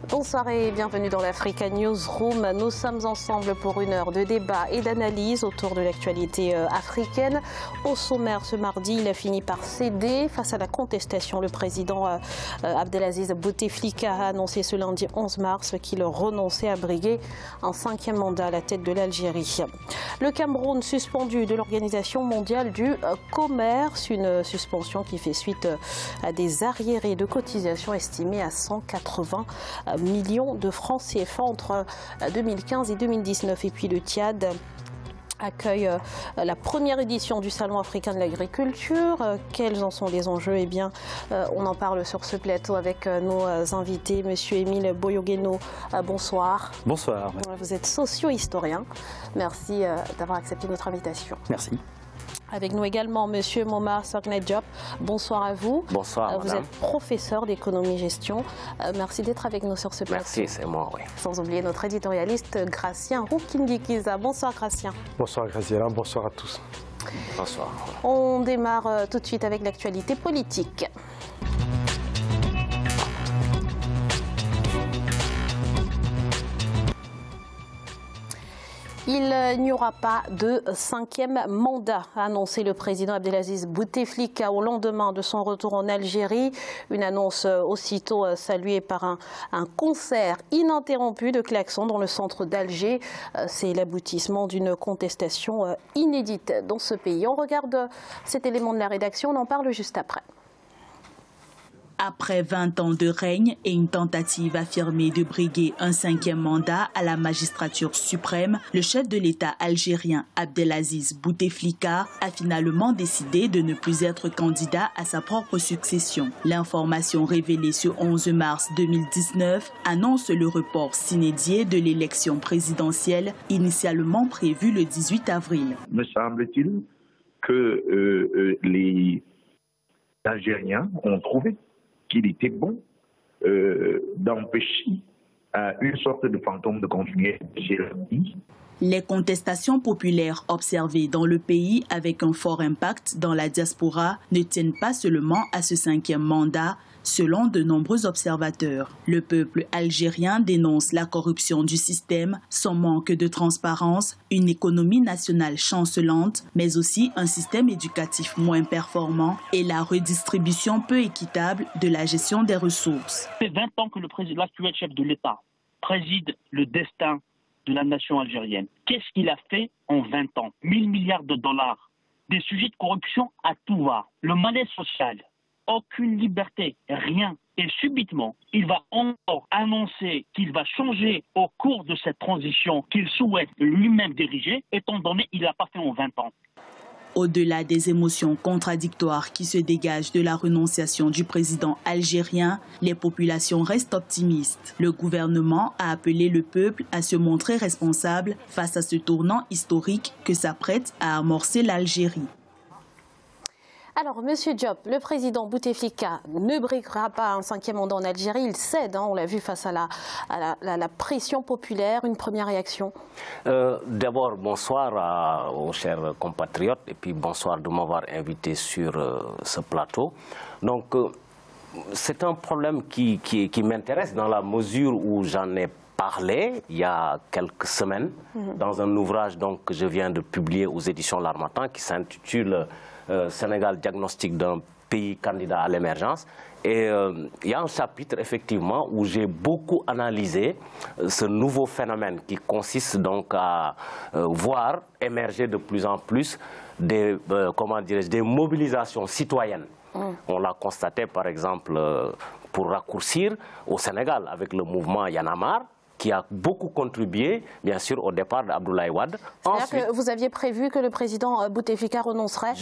Bonsoir et bienvenue dans l'Africa Newsroom. Nous sommes ensemble pour une heure de débat et d'analyse autour de l'actualité africaine. Au sommaire ce mardi, il a fini par céder face à la contestation. Le président Abdelaziz Bouteflika a annoncé ce lundi 11 mars qu'il renonçait à briguer un 5e mandat à la tête de l'Algérie. Le Cameroun suspendu de l'Organisation mondiale du commerce, une suspension qui fait suite à des arriérés de cotisations estimés à 180 millions de francs CFA entre 2015 et 2019. Et puis le Tchad accueille la première édition du Salon africain de l'agriculture. Quels en sont les enjeux? Eh bien, on en parle sur ce plateau avec nos invités. Monsieur Émile Boyogeno, bonsoir. Bonsoir. Vous êtes socio-historien. Merci d'avoir accepté notre invitation. Merci. Avec nous également Monsieur Momar Sognay-Diop. Bonsoir à vous. Bonsoir, Vous madame. êtes professeur d'économie-gestion. Merci d'être avec nous sur ce plateau. Merci, c'est moi, oui. Sans oublier notre éditorialiste Gracien Roukindikiza. Bonsoir Gracien. Bonsoir Graziella, bonsoir à tous. Bonsoir. On démarre tout de suite avec l'actualité politique. Il n'y aura pas de 5e mandat, a annoncé le président Abdelaziz Bouteflika au lendemain de son retour en Algérie. Une annonce aussitôt saluée par un concert ininterrompu de klaxons dans le centre d'Alger. C'est l'aboutissement d'une contestation inédite dans ce pays. On regarde cet élément de la rédaction, on en parle juste après. Après 20 ans de règne et une tentative affirmée de briguer un 5e mandat à la magistrature suprême, le chef de l'État algérien Abdelaziz Bouteflika a finalement décidé de ne plus être candidat à sa propre succession. L'information révélée ce 11 mars 2019 annonce le report sine-die de l'élection présidentielle initialement prévue le 18 avril. Me semble-t-il que les Algériens ont trouvé qu'il était bon d'empêcher une sorte de fantôme de continuer à gérer la vie. Les contestations populaires observées dans le pays avec un fort impact dans la diaspora ne tiennent pas seulement à ce 5e mandat, selon de nombreux observateurs. Le peuple algérien dénonce la corruption du système, son manque de transparence, une économie nationale chancelante, mais aussi un système éducatif moins performant et la redistribution peu équitable de la gestion des ressources. Ça fait 20 ans que l'actuel chef de l'État préside le destin de la nation algérienne. Qu'est-ce qu'il a fait en 20 ans? 1000 milliards de dollars, des sujets de corruption à tout va, le malaise social, aucune liberté, rien. Et subitement, il va encore annoncer qu'il va changer au cours de cette transition qu'il souhaite lui-même diriger, étant donné qu'il ne l'a pas fait en 20 ans. Au-delà des émotions contradictoires qui se dégagent de la renonciation du président algérien, les populations restent optimistes. Le gouvernement a appelé le peuple à se montrer responsable face à ce tournant historique que s'apprête à amorcer l'Algérie. Alors, Monsieur Diop, le président Bouteflika ne briguera pas un 5e mandat en Algérie. Il cède, on l'a vu face à la pression populaire. Une première réaction? D'abord, bonsoir aux chers compatriotes et puis bonsoir de m'avoir invité sur ce plateau. Donc, c'est un problème qui m'intéresse dans la mesure où j'en ai parlé il y a quelques semaines dans un ouvrage donc, que je viens de publier aux éditions L'Harmattan qui s'intitule Sénégal, diagnostic d'un pays candidat à l'émergence. Et il y a un chapitre, effectivement, où j'ai beaucoup analysé ce nouveau phénomène qui consiste donc à voir émerger de plus en plus des mobilisations citoyennes. On l'a constaté, par exemple, pour raccourcir au Sénégal avec le mouvement Y en a marre, qui a beaucoup contribué, bien sûr, au départ d'Abdoulaye Wade. C'est-à-dire que vous aviez prévu que le président Bouteflika renoncerait?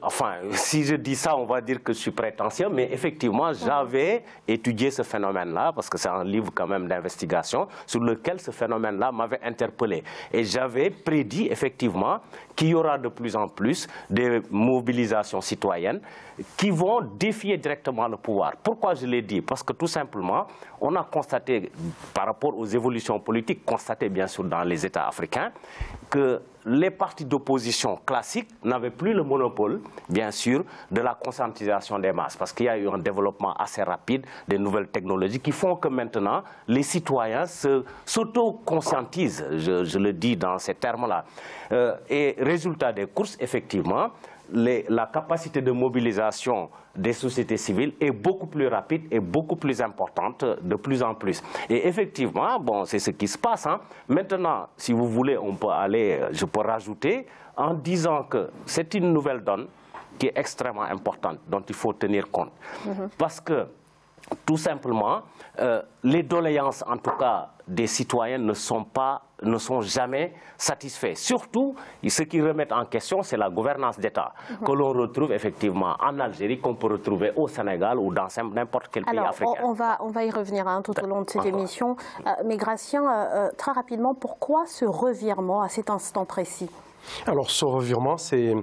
Enfin, si je dis ça, on va dire que je suis prétentieux, mais effectivement, j'avais étudié ce phénomène-là, parce que c'est un livre quand même d'investigation, sur lequel ce phénomène-là m'avait interpellé. Et j'avais prédit, effectivement, qu'il y aura de plus en plus des mobilisations citoyennes qui vont défier directement le pouvoir. Pourquoi je l'ai dit? Parce que tout simplement, on a constaté, par rapport aux évolutions politiques constatées bien sûr dans les États africains, que les partis d'opposition classiques n'avaient plus le monopole, bien sûr, de la conscientisation des masses, parce qu'il y a eu un développement assez rapide des nouvelles technologies qui font que maintenant, les citoyens s'auto-conscientisent, je le dis dans ces termes-là. Et résultat des courses, effectivement, la capacité de mobilisation des sociétés civiles est beaucoup plus rapide et beaucoup plus importante de plus en plus. Et effectivement, bon, c'est ce qui se passe, hein. Maintenant, si vous voulez, on peut aller, je peux rajouter, en disant que c'est une nouvelle donne qui est extrêmement importante, dont il faut tenir compte. Parce que, tout simplement, les doléances, en tout cas, des citoyens ne sont jamais satisfaits. Surtout, ce qui remet en question, c'est la gouvernance d'État, que l'on retrouve effectivement en Algérie, qu'on peut retrouver au Sénégal ou dans n'importe quel pays africain. On va y revenir tout au long de cette émission. Mais Gratien, très rapidement, pourquoi ce revirement à cet instant précis? Alors, ce revirement, c'est,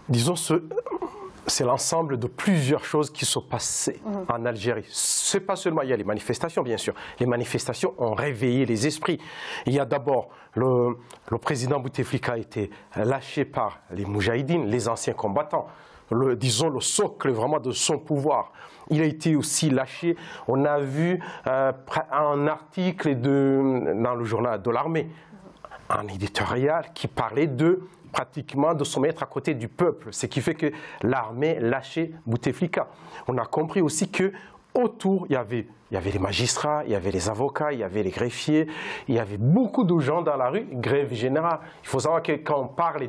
disons, c'est l'ensemble de plusieurs choses qui sont passées en Algérie. C'est pas seulement, il y a les manifestations, bien sûr. Les manifestations ont réveillé les esprits. Il y a d'abord, le président Bouteflika a été lâché par les Moudjahidines, les anciens combattants. Disons, le socle vraiment de son pouvoir. Il a été aussi lâché. On a vu un article dans le journal de l'armée, un éditorial qui parlait pratiquement de se mettre à côté du peuple, ce qui fait que l'armée lâchait Bouteflika. On a compris aussi que autour, il y avait les magistrats, il y avait les avocats, il y avait les greffiers, il y avait beaucoup de gens dans la rue, grève générale. Il faut savoir que quand on parle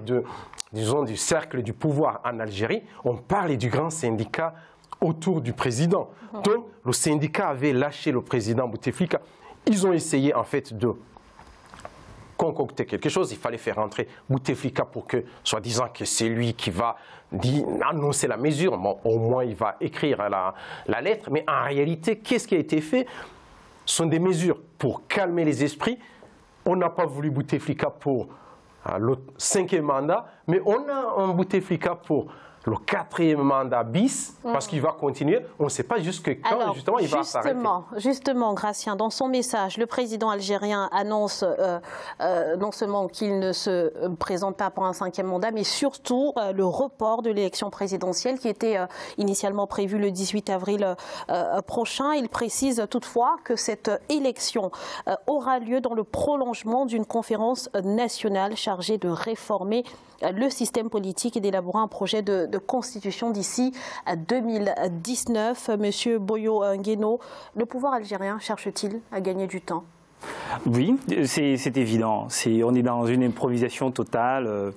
du cercle du pouvoir en Algérie, on parle du grand syndicat autour du président. Donc, le syndicat avait lâché le président Bouteflika. Ils ont essayé en fait de concocter quelque chose, il fallait faire rentrer Bouteflika pour que, soi-disant que c'est lui qui va annoncer la mesure, bon, au moins il va écrire la lettre, mais en réalité, qu'est-ce qui a été fait? Ce sont des mesures pour calmer les esprits. On n'a pas voulu Bouteflika pour le 5e mandat, mais on a un Bouteflika pour le 4e mandat bis, parce qu'il va continuer. On ne sait pas jusque quand. Alors, justement, il va s'arrêter. Justement, Gratien, dans son message, le président algérien annonce non seulement qu'il ne se présente pas pour un 5e mandat, mais surtout le report de l'élection présidentielle qui était initialement prévue le 18 avril prochain. Il précise toutefois que cette élection aura lieu dans le prolongement d'une conférence nationale chargée de réformer le système politique et d'élaborer un projet de constitution d'ici à 2019. Monsieur Boyo Ngueno, le pouvoir algérien cherche-t-il à gagner du temps? Oui, c'est évident. On est dans une improvisation totale,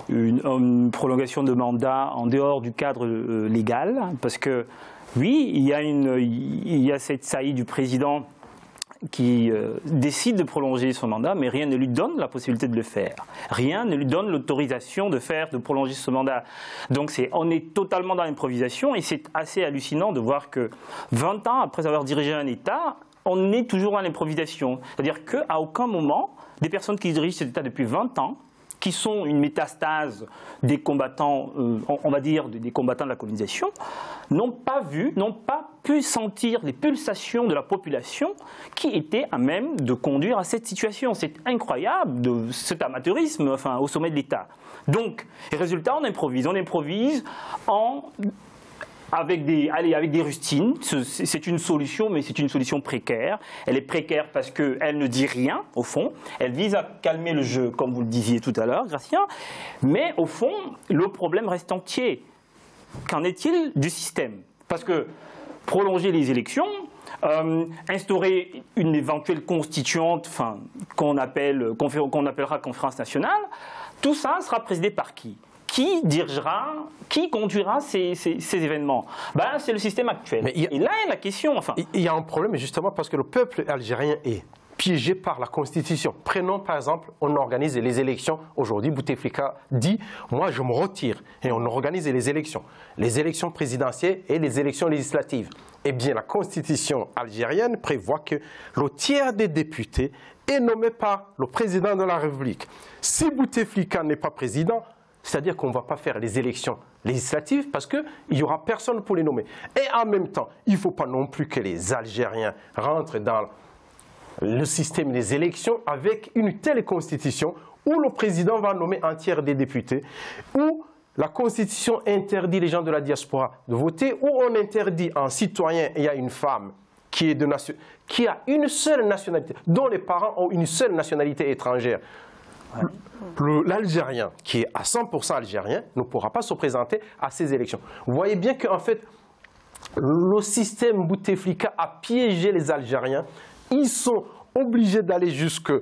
une prolongation de mandat en dehors du cadre légal, parce que oui, il y a cette saillie du président qui décide de prolonger son mandat, mais rien ne lui donne la possibilité de le faire. Rien ne lui donne l'autorisation de prolonger ce mandat. Donc on est totalement dans l'improvisation et c'est assez hallucinant de voir que 20 ans après avoir dirigé un État, on est toujours dans l'improvisation. C'est-à-dire qu'à aucun moment, des personnes qui dirigent cet État depuis 20 ans, qui sont une métastase des combattants, on va dire des combattants de la colonisation, n'ont pas pu sentir les pulsations de la population qui étaient à même de conduire à cette situation. C'est incroyable, cet amateurisme au sommet de l'État. Donc, résultat, on improvise avec des rustines. C'est une solution, mais c'est une solution précaire. Elle est précaire parce qu'elle ne dit rien, au fond. Elle vise à calmer le jeu, comme vous le disiez tout à l'heure, Gratien. Mais au fond, le problème reste entier. Qu'en est-il du système? Parce que prolonger les élections, instaurer une éventuelle constituante, qu'on appellera conférence nationale, tout ça sera présidé par qui? Qui conduira ces événements? C'est le système actuel. Et là est la question. Il y a un problème justement parce que le peuple algérien est piégé par la Constitution. Prenons par exemple, on organise les élections. Aujourd'hui, Bouteflika dit, moi je me retire et on organise les élections présidentielles et les élections législatives. Eh bien, la Constitution algérienne prévoit que le tiers des députés est nommé par le président de la République. Si Bouteflika n'est pas président, c'est-à-dire qu'on ne va pas faire les élections législatives parce qu'il n'y aura personne pour les nommer. Et en même temps, il ne faut pas non plus que les Algériens rentrent dans le système des élections avec une telle constitution où le président va nommer un tiers des députés, où la Constitution interdit les gens de la diaspora de voter, où on interdit un citoyen et à une femme qui a une seule nationalité, dont les parents ont une seule nationalité étrangère. L'Algérien, qui est à 100% algérien, ne pourra pas se présenter à ces élections. Vous voyez bien qu'en fait, le système Bouteflika a piégé les Algériens. Ils sont obligés d'aller jusqu'à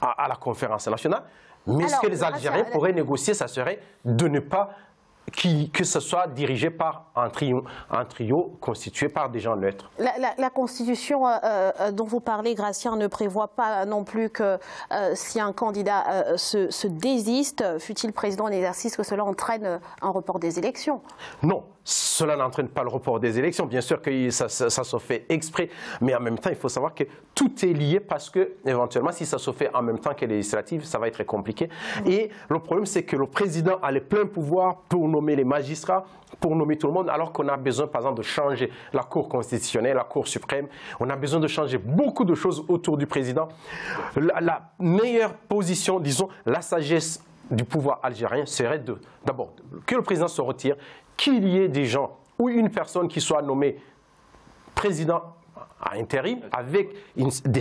la conférence nationale. Mais ce que les Algériens pourraient négocier, ça serait de ne pas que ce soit dirigé par un trio constitué par des gens neutres. La Constitution dont vous parlez, Gratien, ne prévoit pas non plus que si un candidat se désiste, fût-il président en exercice, que cela entraîne un report des élections. Non, cela n'entraîne pas le report des élections. Bien sûr que ça se fait exprès, mais en même temps, il faut savoir que tout est lié parce que, éventuellement, si ça se fait en même temps que les législatives, ça va être compliqué. Et le problème, c'est que le président a les pleins pouvoirs pour nommer les magistrats, pour nommer tout le monde, alors qu'on a besoin, par exemple, de changer la Cour constitutionnelle, la Cour suprême. On a besoin de changer beaucoup de choses autour du président. La meilleure position, disons, la sagesse du pouvoir algérien serait d'abord que le président se retire, qu'il y ait des gens ou une personne qui soit nommée président à intérim avec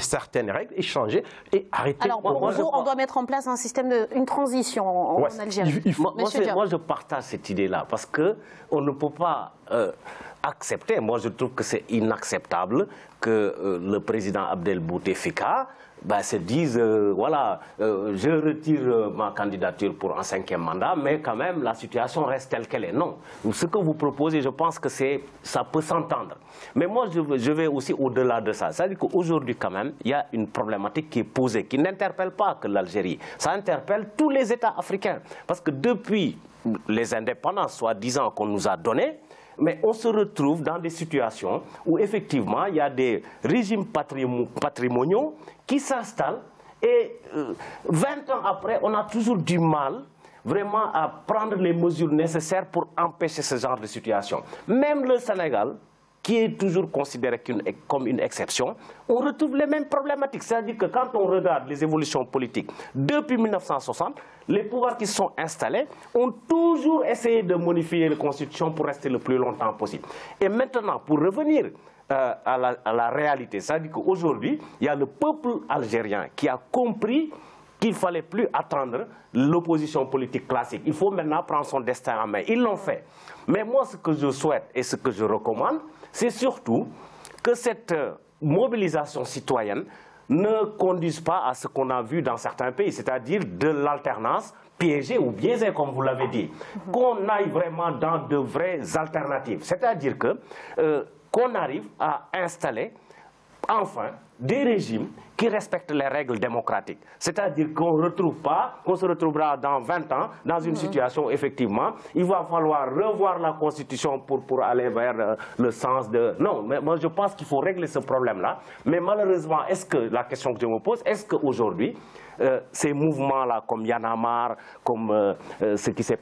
certaines règles, échanger et arrêter. Alors, on doit mettre en place un système, une transition en Algérie. Moi, je partage cette idée-là parce qu'on ne peut pas accepter, moi je trouve que c'est inacceptable que le président Abdel Bouteflika se dise, voilà, je retire ma candidature pour un 5e mandat, mais quand même la situation reste telle qu'elle est. Non, ce que vous proposez, je pense que ça peut s'entendre. Mais moi, je vais aussi au-delà de ça. C'est-à-dire qu'aujourd'hui, quand même, il y a une problématique qui est posée, qui n'interpelle pas que l'Algérie. Ça interpelle tous les États africains. Parce que depuis les indépendances, soi-disant, qu'on nous a données, mais on se retrouve dans des situations où effectivement il y a des régimes patrimoniaux qui s'installent et 20 ans après, on a toujours du mal vraiment à prendre les mesures nécessaires pour empêcher ce genre de situation. Même le Sénégal, qui est toujours considéré comme une exception, on retrouve les mêmes problématiques. C'est-à-dire que quand on regarde les évolutions politiques depuis 1960, les pouvoirs qui sont installés ont toujours essayé de modifier la Constitution pour rester le plus longtemps possible. Et maintenant, pour revenir à la réalité, c'est-à-dire qu'aujourd'hui, il y a le peuple algérien qui a compris qu'il ne fallait plus attendre l'opposition politique classique. Il faut maintenant prendre son destin en main. Ils l'ont fait. Mais moi, ce que je souhaite et ce que je recommande, c'est surtout que cette mobilisation citoyenne ne conduise pas à ce qu'on a vu dans certains pays, c'est-à-dire de l'alternance piégée ou biaisée, comme vous l'avez dit. Qu'on aille vraiment dans de vraies alternatives. C'est-à-dire qu'on arrive à installer enfin des régimes qui respectent les règles démocratiques. C'est-à-dire qu'on ne retrouve pas, qu'on se retrouvera dans 20 ans dans une situation, effectivement, il va falloir revoir la Constitution pour aller vers le sens de... Non, mais moi je pense qu'il faut régler ce problème-là. Mais malheureusement, est-ce que, la question que je me pose, est-ce qu'aujourd'hui, ces mouvements-là, comme Y en a marre, comme ce qui se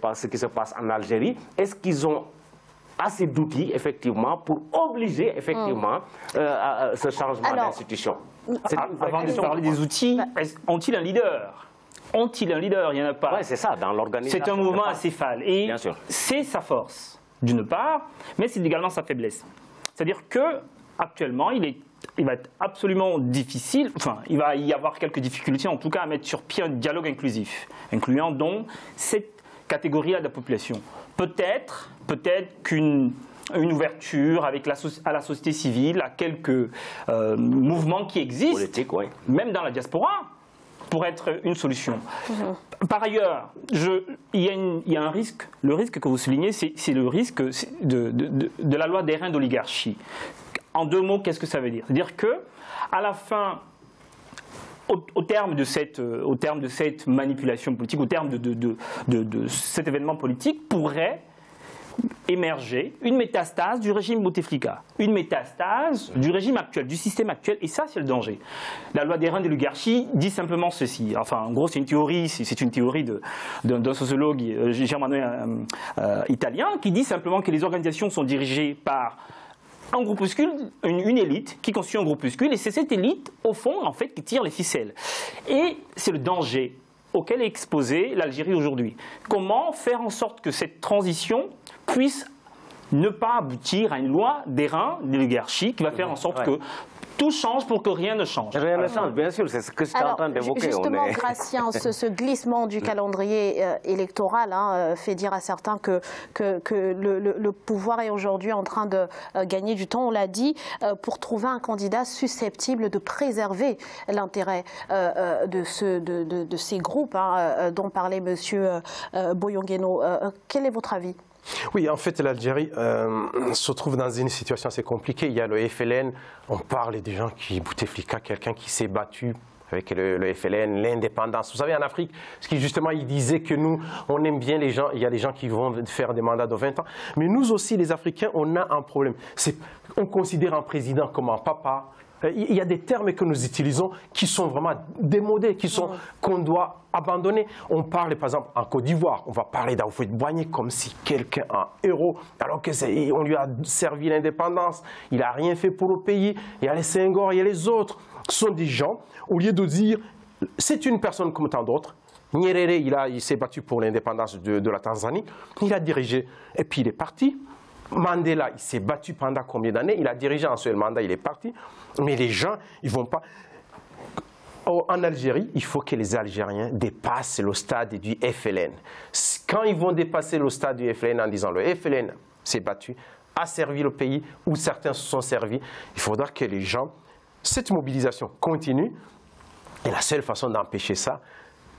passe en Algérie, est-ce qu'ils ont assez d'outils, effectivement, pour obliger, effectivement, ce changement d'institution? Avant de parler des outils, ont-ils un leader? Ont-ils un leader? Il n'y en a pas. Oui, c'est ça, dans l'organisation. C'est un mouvement acéphale. Et c'est sa force, d'une part, mais c'est également sa faiblesse. C'est-à-dire qu'actuellement, il va être absolument difficile, enfin, il va y avoir quelques difficultés, en tout cas, à mettre sur pied un dialogue inclusif, incluant donc cette catégorie-là de la population. Peut-être qu'une ouverture avec à la société civile, à quelques mouvements qui existent, politique, oui, même dans la diaspora, pourrait être une solution. Par ailleurs, il y a un risque. Le risque que vous soulignez, c'est le risque de la loi d'airain d'oligarchie. En deux mots, qu'est-ce que ça veut dire? C'est-à-dire qu'à la fin, au terme de cette manipulation politique, au terme de cet événement politique, pourrait émerger une métastase du régime Bouteflika, une métastase du régime actuel, du système actuel, et ça c'est le danger. La loi d'airain de l'oligarchie dit simplement ceci, enfin en gros c'est une théorie d'un sociologue germano-italien qui dit simplement que les organisations sont dirigées par un groupuscule, une élite qui constitue un groupuscule, et c'est cette élite, au fond, en fait, qui tire les ficelles. Et c'est le danger auquel est exposée l'Algérie aujourd'hui. Comment faire en sorte que cette transition puisse ne pas aboutir à une loi d'airain, d'oligarchie, qui va faire en sorte que tout change pour que rien ne change. Rien ne change, bien sûr, c'est ce que je suis en train d'évoquer. Justement, Gratien, ce glissement du calendrier électoral fait dire à certains que le pouvoir est aujourd'hui en train de gagner du temps, on l'a dit, pour trouver un candidat susceptible de préserver l'intérêt de ces groupes dont parlait M. Boyongueno. Quel est votre avis ? Oui, en fait, l'Algérie se trouve dans une situation assez compliquée. Il y a le FLN, on parle des gens qui, Bouteflika, quelqu'un qui s'est battu avec le FLN, l'indépendance. Vous savez, en Afrique, ce qui justement, il disait que nous, on aime bien les gens, il y a des gens qui vont faire des mandats de 20 ans, mais nous aussi, les Africains, on a un problème. On considère un président comme un papa. Il y a des termes que nous utilisons qui sont vraiment démodés, qu'on doit abandonner. On parle par exemple en Côte d'Ivoire, on va parler d'Houphouët-Boigny comme si quelqu'un est un héros, alors qu'on lui a servi l'indépendance, il n'a rien fait pour le pays. Il y a les Senghor, il y a les autres. Ce sont des gens, au lieu de dire c'est une personne comme tant d'autres. Nyerere, il s'est battu pour l'indépendance de la Tanzanie, il a dirigé et puis il est parti. Mandela, il s'est battu pendant combien d'années? Il a dirigé un seul mandat, il est parti. Mais les gens, ils ne vont pas... En Algérie, il faut que les Algériens dépassent le stade du FLN. Quand ils vont dépasser le stade du FLN en disant le FLN s'est battu, a servi le pays, ou certains se sont servis, il faudra que les gens... Cette mobilisation continue. Et la seule façon d'empêcher ça,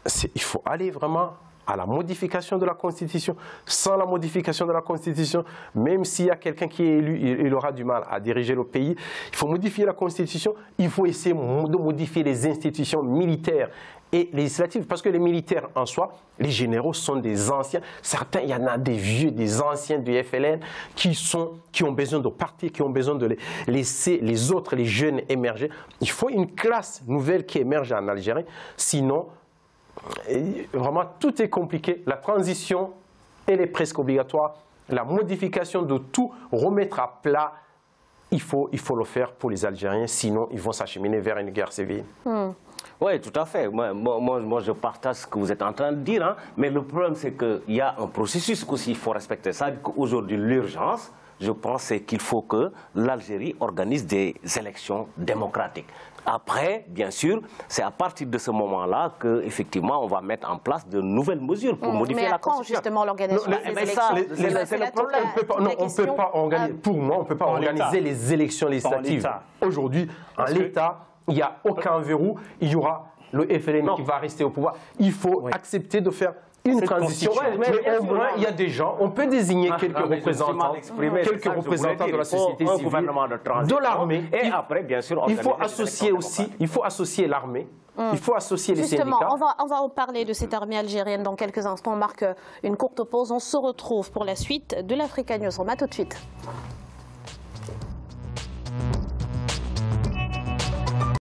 c'est qu'il faut aller vraiment à la modification de la Constitution. Sans la modification de la Constitution, même s'il y a quelqu'un qui est élu, il aura du mal à diriger le pays. Il faut modifier la Constitution, il faut essayer de modifier les institutions militaires et législatives, parce que les militaires en soi, les généraux sont des anciens. Certains, il y en a des vieux, des anciens du FLN qui ont besoin de partir, qui ont besoin de laisser les autres, les jeunes émerger. Il faut une classe nouvelle qui émerge en Algérie, sinon... Et vraiment, tout est compliqué. La transition, elle est presque obligatoire. La modification de tout, remettre à plat, il faut le faire pour les Algériens, sinon ils vont s'acheminer vers une guerre civile. Oui, tout à fait. Moi, je partage ce que vous êtes en train de dire, hein. Mais le problème, c'est qu'il y a un processus aussi, il faut respecter ça. Aujourd'hui, l'urgence, je pense, c'est qu'il faut que l'Algérie organise des élections démocratiques. Après, bien sûr, c'est à partir de ce moment-là qu'effectivement, on va mettre en place de nouvelles mesures pour modifier la Constitution. Mais à quand, justement, l'organisation des élections? C'est le problème. On ne peut pas organiser, pour moi, on ne peut pas organiser les élections législatives. Aujourd'hui, en l'État, il n'y a aucun verrou. Il y aura le FLN qui va rester au pouvoir. Il faut accepter de faire une transition. Mais au moins, il y a des gens, on peut désigner quelques représentants de la société civile, de l'armée. Et après, bien sûr, il faut associer aussi, il faut associer l'armée, il faut associer les syndicats. Justement, on va en parler de cette armée algérienne dans quelques instants. On marque une courte pause. On se retrouve pour la suite de l'Africa News. On va tout de suite.